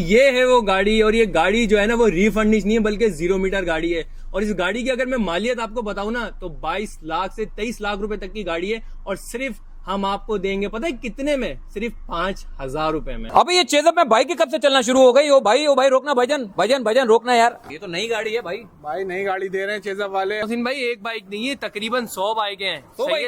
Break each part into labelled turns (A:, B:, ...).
A: ये है वो गाड़ी, और ये गाड़ी जो है ना वो रीफर्निश नहीं है बल्कि 0 मीटर गाड़ी है। और इस गाड़ी की अगर मैं मालियत आपको बताऊं ना तो 22 लाख से 23 लाख रुपए तक की गाड़ी है, और सिर्फ हम आपको देंगे पता है कितने में, सिर्फ 5,000 रुपए में।
B: अबे ये चेजअप में बाइक कब से चलना शुरू हो गई? ओ भाई रोकना भजन भजन भजन रोकना यार, ये तो नई गाड़ी है भाई
C: नई गाड़ी दे रहे हैं चेजअप वाले।
A: मोहसिन भाई एक बाइक नहीं है, तकरीबन 100 बाइकें हैं।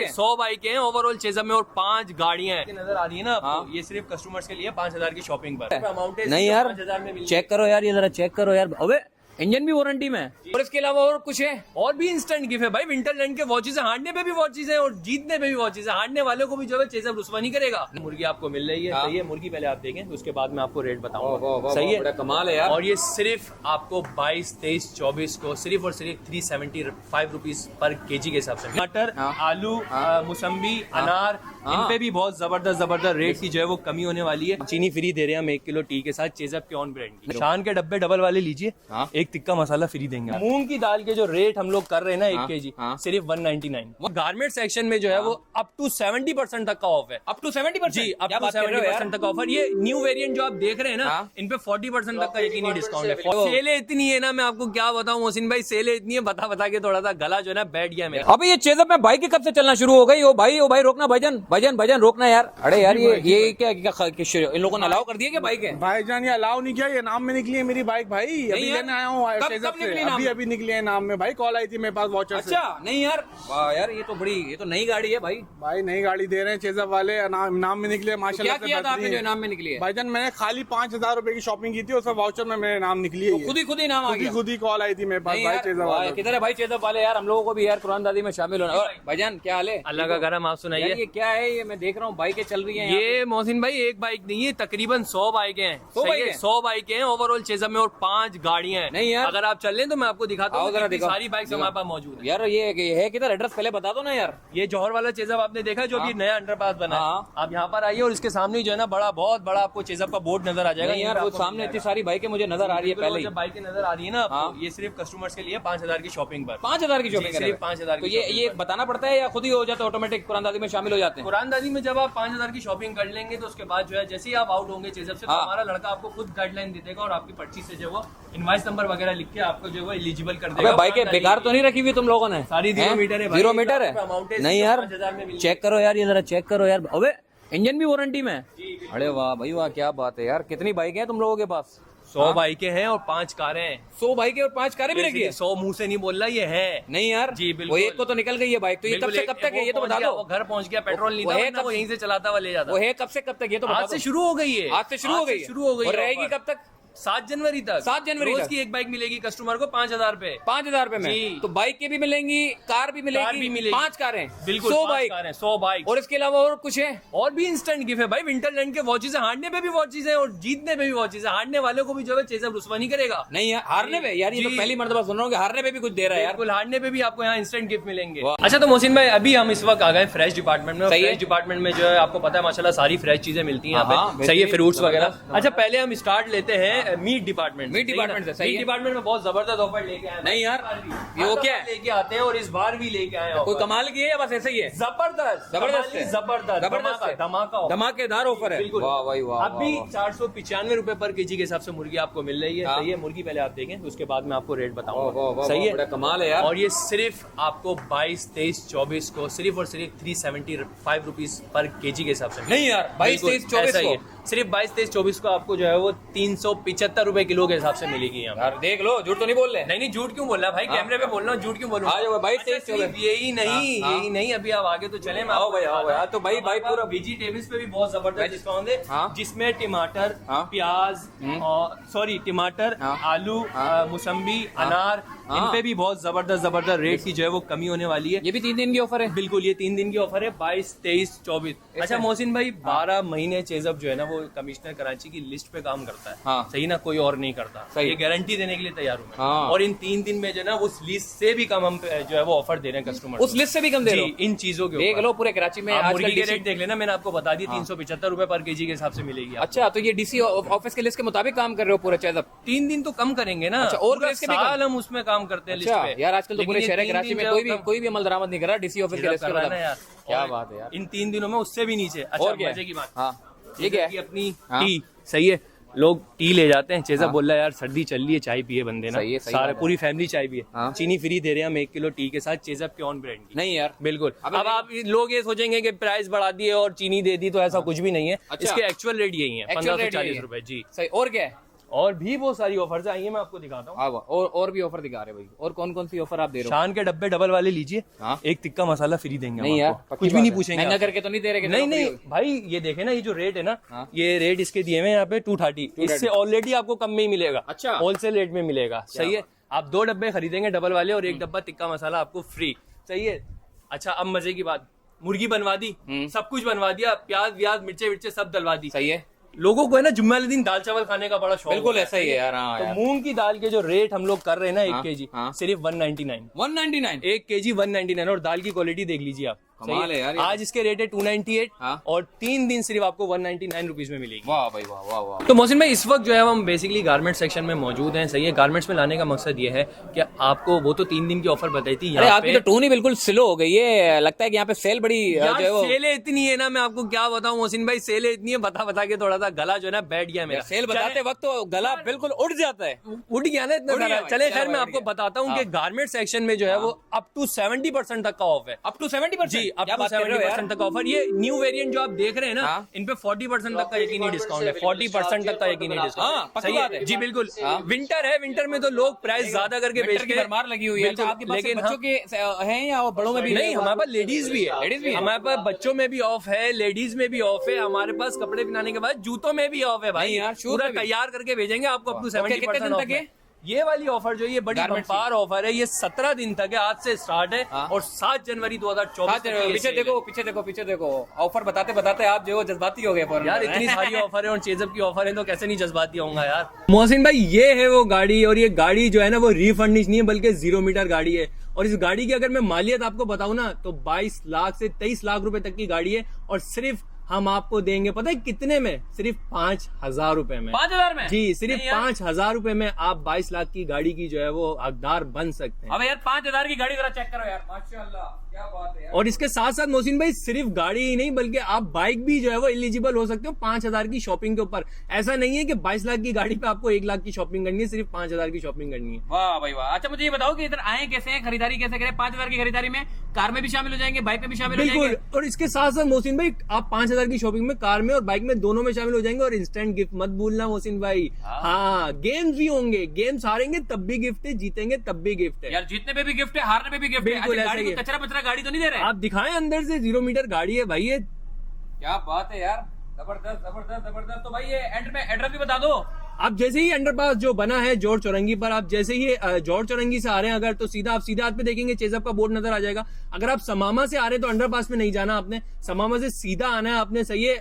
A: 100 बाइकें हैं ओवरऑल चेजअप में, और 5 गाड़ियां हैं। नजर आ रही है ना आपको, ये सिर्फ कस्टमर्स के लिए 5,000 की शॉपिंग पर अमाउंट है।
B: नहीं यार
A: 5,000 में
B: चेक करो यार, ये जरा चेक करो यार। अबे इंजन भी वारंटी में, और इसके अलावा और कुछ है?
A: और भी इंस्टेंट गिफ्ट है भाई, विंटरलैंड के वॉचेस है, हारने पे भी वॉचेस है और जीतने पे भी वॉचेस है। हारने वालों को भी जो है चेजअप रुस्वा नहीं करेगा। मुर्गी आपको मिल रही है, सही है। मुर्गी पहले आप देखें, तो उसके बाद मैं आपको रेट बताऊंगा, सही है।
B: बड़ा कमाल है यार।
A: और ये सिर्फ आपको 22, 23, 24 को सिर्फ और सिर्फ 375 रुपीज पर केजी के हिसाब से। टमाटर, आलू, मौसम्बी, अनार, इन पे भी बहुत जबरदस्त रेट की जो है वो कमी होने वाली है। चीनी फ्री दे रहे हैं हम 1 किलो टी के साथ, चेजअप के ऑन ब्रांड की। शान के डब्बे डबल वाले लीजिए, एक टिक्का मसाला फ्री देंगे। मूंग की दाल के जो रेट हम लोग कर रहे हैं ना 1 केजी, सिर्फ 199। गारमेंट सेक्शन में जो है वो अप टू 70% तक का ऑफ है।
B: Up to 70%?
A: जी, अप टू 70% तक ऑफर। ये न्यू वेरिएंट जो आप देख रहे हैं ना, इन पे 40% तक का यकीनी डिस्काउंट है। सेलें इतनी है ना, मैं आपको क्या बताऊं मोहसिन भाई, सेलें इतनी है बता के थोड़ा सा गला जो है ना बैठ गया मेरा।
B: अबे ये चेजअप में बाइक कब से चलना शुरू हो गई? ओ भाई रोकना भजन भजन भजन रोकना यार। अरे यार ये क्या इन लोगों ने अलाउ कर दिया क्या बाइक है?
C: भाईजान ये अलाउ नहीं किया, ये नाम में निकली है मेरी बाइक भाई। अभी लेने आया हूँ, अभी निकली है नाम में भाई। कॉल आई थी मेरे पास वॉचर से।
B: अच्छा नहीं यार, वाह यार ये तो नई गाड़ी है भाई
C: नई गाड़ी दे रहे हैं चेजअप वाले, नाम में निकली है माशाल्लाह।
B: क्या किया था आपने जो नाम में निकली है?
C: भाईजान मैंने खाली 5,000 रुपए की शॉपिंग की थी, उसमें वाउचर में मेरे नाम निकली है।
B: खुद ही नाम आ गया?
C: खुद ही कॉल आई थी मेरे पास भाई चेजअप वाले।
B: किधर है भाई चेजअप वाले यार? हम लोगों को भी यार कुरान दादी में शामिल होना। भाईजान क्या हाल है?
A: अल्लाह का करम, आप सुनाइए।
B: ये क्या है? ये मैं देख रहा हूँ बाइकें चल रही हैं।
A: ये मोहसिन भाई एक बाइक नहीं है, तकरीबन 100 बाइकें हैं। 100 बाइकें हैं ओवरऑल चेजअप में, और 5 गाड़ियां हैं।
B: नहीं यार
A: अगर आप चल लें तो मैं आपको दिखाता हूँ, सारी बाइक हमारे पास मौजूद है।
B: यार ये है किधर? एड्रेस पहले बता दो ना यार।
A: ये जौहर वाला चेजअप आपने देखा जो अभी नया अंडरपास बना है, आप यहाँ पर आइए और इसके सामने जो है ना बहुत बड़ा आपको चेजअप का बोर्ड नजर आ जाएगा।
B: यार वो सामने इतनी सारी बाइकें मुझे नजर आ रही है। पहले
A: जब बाइकें नजर आ रही है ना आपको, ये सिर्फ कस्टमर्स के लिए 5,000 की शॉपिंग पर।
B: 5,000 की शॉपिंग?
A: सिर्फ 5,000।
B: तो ये बताना पड़ता है या खुद ही हो जाता है ऑटोमेटिक? कुरानदादी में शामिल हो जाते हैं?
A: कुरानदादी में जब आप 5,000 की शॉपिंग कर लेंगे तो उसके बाद जो है जैसे ही आप आउट होंगे चेजअप से, तो हमारा लड़का आपको खुद गाइडलाइन दे देगा और आपकी पर्ची से जो वो इनवाइस नंबर वगैरह लिख के आपको जो है एलिजिबल कर देगा।
B: बाइकें बेकार तो नहीं रखी हुई तुम लोगों ने?
A: सारी 0 मीटर है।
B: 0 मीटर है? नहीं यार चेक करो यार, ये जरा चेक करो यार। अबे इंजन भी वारंटी में? अरे वाह भाई वाह, क्या बात है यार। कितनी बाइक है तुम लोगों के पास?
A: 100 बाइकें हैं और 5 कारें हैं।
B: 100 बाइकें और 5 कारें भी रखी है?
A: 100 मुंह से नहीं बोल रहा, ये है।
B: नहीं यार
A: जी बिल्कुल,
B: वो एक को तो निकल गई है बाइक। तो ये कब से कब तक है ये तो बता दो।
A: वो घर पहुंच गया, पेट्रोल नहीं था, वो यहीं से चलाता हुआ ले जाता।
B: वो है कब से कब तक ये तो बता दो।
A: आज से शुरू हो गई है।
B: आज से शुरू हो गई और रहेगी कब तक?
A: 7 जनवरी तक।
B: 7 जनवरी
A: रोज की एक बाइक मिलेगी कस्टमर को 5,000 पे।
B: 5,000 रुपए में? तो बाइकें भी मिलेंगी, कार भी मिलेगी? 5 कारें?
A: बिल्कुल 100 बाइक।
B: और इसके अलावा और कुछ है?
A: और भी इंस्टेंट गिफ्ट है भाई, विंटरलैंड के वॉचेस है, हारने पे भी वॉचेस है और जीतने पे भी वॉचेस है। हारने वालों को भी जो है चेजअप रुस्वा नहीं करेगा।
B: नहीं यार हारने पे? यार ये तो पहली मर्तबा सुन रहा हूँ कि हारने पे भी कुछ दे रहा है यार।
A: बिल्कुल, हारने पे भी आपको यहाँ इंस्टेंट गिफ्ट मिलेंगे। अच्छा तो मोहसिन भाई अभी हम इस वक्त आ गए फ्रेश डिपार्टमेंट में। फ्रेश डिपार्टमेंट में जो है आपको पता है माशाल्लाह सारी फ्रेश चीजें मिलती हैं यहाँ पे, सही है, फ्रूट्स वगैरह। अच्छा पहले हम स्टार्ट लेते हैं मीट डिपार्टमेंट।
B: मीट डिपार्टमेंट से? सही है।
A: डिपार्टमेंट में बहुत जबरदस्त ऑफर लेके आए।
B: नहीं यार ये वो क्या
A: लेके आते हैं और इस बार भी लेके आए।
B: कोई कमाल की है या बस ऐसे ही है?
A: जबरदस्त
B: धमाकेदार ऑफर है।
A: बिल्कुल
B: वाह भाई वाह।
A: अभी 495 रुपए पर केजी के हिसाब से मुर्गी आपको मिल रही है, सही है। मुर्गी पहले आप देखें, उसके बाद मैं आपको रेट बताऊंगा, सही है।
B: कमाल है यार।
A: और ये सिर्फ आपको 22, 23, 24 को सिर्फ और सिर्फ 375 रुपीज पर केजी के हिसाब से।
B: नहीं यार 22, 23, 24 को
A: सिर्फ 22, 23, 24 को आपको जो है वो 375 रुपए किलो के हिसाब से मिलेगी यहाँ।
B: यार देख लो, झूठ तो नहीं बोल रहे?
A: नहीं झूठ क्यों बोल रहा भाई, कैमरे पे बोल रहा हूँ, झूठ क्यों बोल रहा हूँ?
B: 22, 23, 24
A: यही नहीं अभी आप आगे तो चले।
B: आओ भाई तो भाई पूरा
A: वेजिटेबल्स पे भी बहुत जबरदस्त डिस्काउंट है, जिसमें टमाटर, प्याज, टमाटर, आलू, मौसम्बी, अनार, इन पे भी बहुत जबरदस्त रेट की जो है वो कमी होने वाली है।
B: ये भी 3 दिन की ऑफर है?
A: बिल्कुल, ये 3 दिन की ऑफर है, 22, 23, 24। अच्छा मोहसिन भाई 12 महीने चेजअप जो है ना वो कमिश्नर कराची की लिस्ट पे काम करता है, सही ना, कोई और नहीं करता। ये गारंटी देने के लिए तैयार हूँ। और इन 3 दिन में जो है ना उस लिस्ट से भी कम हम जो है वो ऑफर दे रहे हैं कस्टमर।
B: उस लिस्ट से भी कम दे रहे हो
A: इन चीजों के?
B: देख लो पूरे कराची में
A: मुर्गी के रेट देख लेना, मैंने आपको बता दिया 375 रुपए पर केजी के हिसाब से मिलेगी।
B: अच्छा तो ये डीसी ऑफिस के लिस्ट के मुताबिक काम कर रहे हो पूरा चेजअप?
A: 3 दिन तो कम करेंगे ना।
B: अच्छा, और
A: साल हम उसमें काम करते हैं लिस्ट पे।
B: यार आजकल तो पूरे शहर कराची में कोई भी अमल दरामद नहीं कर रहा डीसी ऑफिस के लिस्ट पे यार। क्या बात है यार,
A: इन 3 दिनों में उससे भी नीचे। अच्छा मजे की बात,
B: ये क्या है?
A: अपनी टी, सही है, लोग टी ले जाते हैं, चेज़अप बोल रहा है यार सर्दी चल रही है, चाय पिए बंदे ना,
B: सही है, सही
A: सारे
B: बात है।
A: पूरी फैमिली चाय पिए,
B: हाँ।
A: चीनी फ्री दे रहे हैं हम 1 किलो टी के साथ चेज़अप के ऑन ब्रांड की।
B: नहीं यार
A: बिल्कुल।
B: अबे
A: अब आप लोग ये सोचेंगे कि प्राइस बढ़ा दिए और चीनी दे दी, तो ऐसा कुछ भी नहीं है।
B: अच्छा।
A: इसके एक्चुअल रेट यही है,
B: Actual rate
A: 1540
B: यही है।
A: रुपए जी।
B: सही। और क्या है?
A: और भी बहुत सारी ऑफर्स आई है, मैं आपको दिखाता हूँ।
B: हाँ वाह, और भी ऑफर दिखा रहे भाई, और कौन कौन सी ऑफर आप दे रहे हो?
A: शान के डब्बे डबल वाले लीजिए,
B: हाँ।
A: एक टिक्का मसाला फ्री देंगे हम
B: नहीं यार
A: आपको, कुछ भी नहीं पूछेंगे
B: महंगा
A: आप।
B: करके तो नहीं दे रहे?
A: नहीं नहीं भाई, ये देखे ना, ये जो रेट है ना,
B: हाँ।
A: ये रेट इसके दिए हुए हैं यहाँ पे 230, इससे ऑलरेडी आपको कम में ही मिलेगा।
B: अच्छा।
A: होलसेल रेट में मिलेगा। सही है। आप 2 डब्बे खरीदेंगे डबल वाले और 1 डब्बा टिक्का मसाला आपको फ्री। सही है। अच्छा, अब मजे की बात, मुर्गी बनवा दी, सब कुछ बनवा दिया, प्याज व्याज मिर्चे विर्चे सब डलवा दी।
B: सही है।
A: लोगों को है ना जुम्मे वाले दिन दाल चावल खाने का बड़ा शौक
B: बिल्कुल
A: होता
B: ऐसा ही है यार। हाँ
A: तो
B: यार।
A: मूंग की दाल के जो रेट हम लोग कर रहे हैं ना 1 केजी,
B: हाँ।
A: सिर्फ 199।
B: 199
A: 1 केजी 199, और दाल की क्वालिटी देख लीजिए आप।
B: कमाल
A: सही
B: है यार ये।
A: आज इसके रेट है 298,
B: हाँ।
A: और 3 दिन सिर्फ आपको 199 रुपीज में मिलेगी।
B: वाह भाई वाह वाह वाह।
A: तो मोहसिन भाई, इस वक्त जो है हम बेसिकली गारमेंट सेक्शन में मौजूद हैं। सही है। गारमेंट्स में लाने का मकसद ये है कि आपको वो तो 3 दिन की ऑफर बताई थी,
B: अरे
A: यहाँ
B: आपकी
A: पे
B: तो टोन ही बिल्कुल स्लो हो गई है, लगता है कि यहाँ पे सेल बड़ी जो है वो
A: सेले इतनी है ना, मैं आपको क्या बताऊं मोहसिन भाई, सेले इतनी है, बता बता के थोड़ा सा गला जो है ना बैठ गया मेरा।
B: सेल बताते वक्त तो गला बिल्कुल उड़ जाता है।
A: उठ गया ना इतना
B: उड़ गया
A: सारा।
B: भाई,
A: चले
B: चलो
A: खैर, मैं
B: भाई,
A: आपको
B: उड़ गया।
A: बताता हूँ कि
B: हाँ।
A: गारमेंट सेक्शन में जो है वो अप टू 70% तक का ऑफ है।
B: Up to 70%?
A: जी, अप
B: क्या
A: टू
B: बात कर रहे हो यार?
A: 70% तक का ऑफर। ये न्यू वेरिएंट जो आप देख रहे हैं ना,
B: हाँ।
A: इन पे 40% तक का यकीनी डिस्काउंट है, 40% तक का यकीनी
B: हाँ,
A: डिस्काउंट।
B: पक्की
A: सही
B: बात
A: है
B: है।
A: जी, बिल्कुल।
B: हाँ।
A: विंटर है, विंटर में तो लोग प्राइस ज्यादा करके
B: विंटर
A: बेचते
B: की
A: हैं।
B: भरमार लगी हुई है। अच्छा,
A: बिल्कुल,
B: आपके पास
A: लेकिन
B: बच्चों के हैं या बड़ों में भी?
A: नहीं, हमारे पास लेडीज भी है,
B: लेडीज भी है?
A: हमारे पास बच्चों में भी ऑफ है, लेडीज में भी ऑफ है, हमारे पास कपड़े पहनाने के बाद जूतों में भी ऑफ है भाई।
B: नहीं यार, शूज
A: पूरा
B: में भी।
A: तैयार करके भेजेंगे आपको अप टू
B: ओके, कितने
A: 70%
B: दिन
A: ऑफ
B: तक है?
A: में। ये वाली ऑफर जो है, ये बड़ी
B: Garments की।
A: बम्पार ऑफर है, ये 17 दिन तक है, आज से स्टार्ट है,
B: हाँ।
A: और 7 जनवरी 2024 तक ये
B: पीछे
A: सेल है।
B: देखो, पीछे देखो, पीछे देखो। ऑफर बताते बताते आप जो जज्बाती हो गए फौरन।
A: यार इतनी सारी ऑफर है और चेजअप की ऑफर है, तो कैसे नहीं जज्बाती होऊंगा यार। मोहसिन भाई, ये है वो गाड़ी, और ये गाड़ी जो है ना वो रीफर्निश नहीं है, बल्कि 0 मीटर गाड़ी है। और इस गाड़ी की अगर मैं मालियत आपको बताऊं ना, तो 22 लाख से 23 लाख रुपए तक की गाड़ी है, और सिर्फ हम आपको देंगे पता है कितने में? सिर्फ 5000 रुपए में।
B: 5000 में?
A: जी, सिर्फ
B: नहीं यार।
A: 5000 रुपए में आप 22 लाख की गाड़ी की जो है वो हकदार बन सकते हैं।
B: अबे यार 5000 की गाड़ी जरा चेक करो यार, माशाल्लाह क्या बात है यार।
A: और इसके साथ साथ मोहसिन भाई, सिर्फ गाड़ी ही नहीं बल्कि आप बाइक भी जो है वो एलिजिबल हो सकते हो 5000 की शॉपिंग के ऊपर। ऐसा नहीं है कि 22 लाख की गाड़ी पे आपको 1 लाख की शॉपिंग करनी है, सिर्फ 5000 की शॉपिंग करनी है।
B: वाह भाई वाह। अच्छा मुझे ये बताओ कि इधर आए कैसे हैं, खरीदारी कैसे करें? 5000 की खरीदारी में कार में भी शामिल हो जाएंगे, बाइक में भी शामिल हो
A: बिल्कुल।
B: जाएंगे?
A: और इसके साथ साथ मोहसिन भाई, आप 5000 की शॉपिंग में कार में और बाइक में दोनों में शामिल हो जाएंगे, और इंस्टेंट गिफ्ट मत भूलना मोहसिन भाई। हाँ, गेम्स भी होंगे, गेम्स हारेंगे तब भी गिफ्ट है, जीतेंगे तब भी गिफ्ट है।
B: यार जीतने पे भी गिफ्ट है, हारने पे भी गिफ्ट है।
A: बिल्कुल
B: अच्छा,
A: ऐसा
B: गाड़ी
A: ही
B: को
A: है।
B: कचरा पचरा गाड़ी तो नहीं दे रहे?
A: आप दिखाएं अंदर से, 0 मीटर गाड़ी है भाई ये।
B: क्या बात है यार, जबरदस्त जबरदस्त जबरदस्त। तो भाई ये एंड में एड्रेस भी बता दो।
A: आप जैसे ही अंडरपास जो बना है जोर चौरंगी पर, आप जैसे ही जोर चौरंगी से आ रहे हैं अगर, तो सीधा आप सीधे हाथ पे देखेंगे चेजअप का बोर्ड नजर आ जाएगा। अगर आप समामा से आ रहे हैं तो अंडरपास में नहीं जाना आपने, समामा से सीधा आना है आपने। सही है।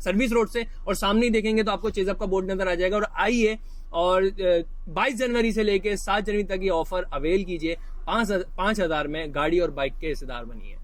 A: सर्विस रोड से, और सामने ही देखेंगे तो आपको चेजअप का बोर्ड नजर आ जाएगा। और आइए, और 22 जनवरी से लेके 7 जनवरी तक ये ऑफर अवेल कीजिए। 5000 में गाड़ी और बाइक के हिस्सेदार बनिए।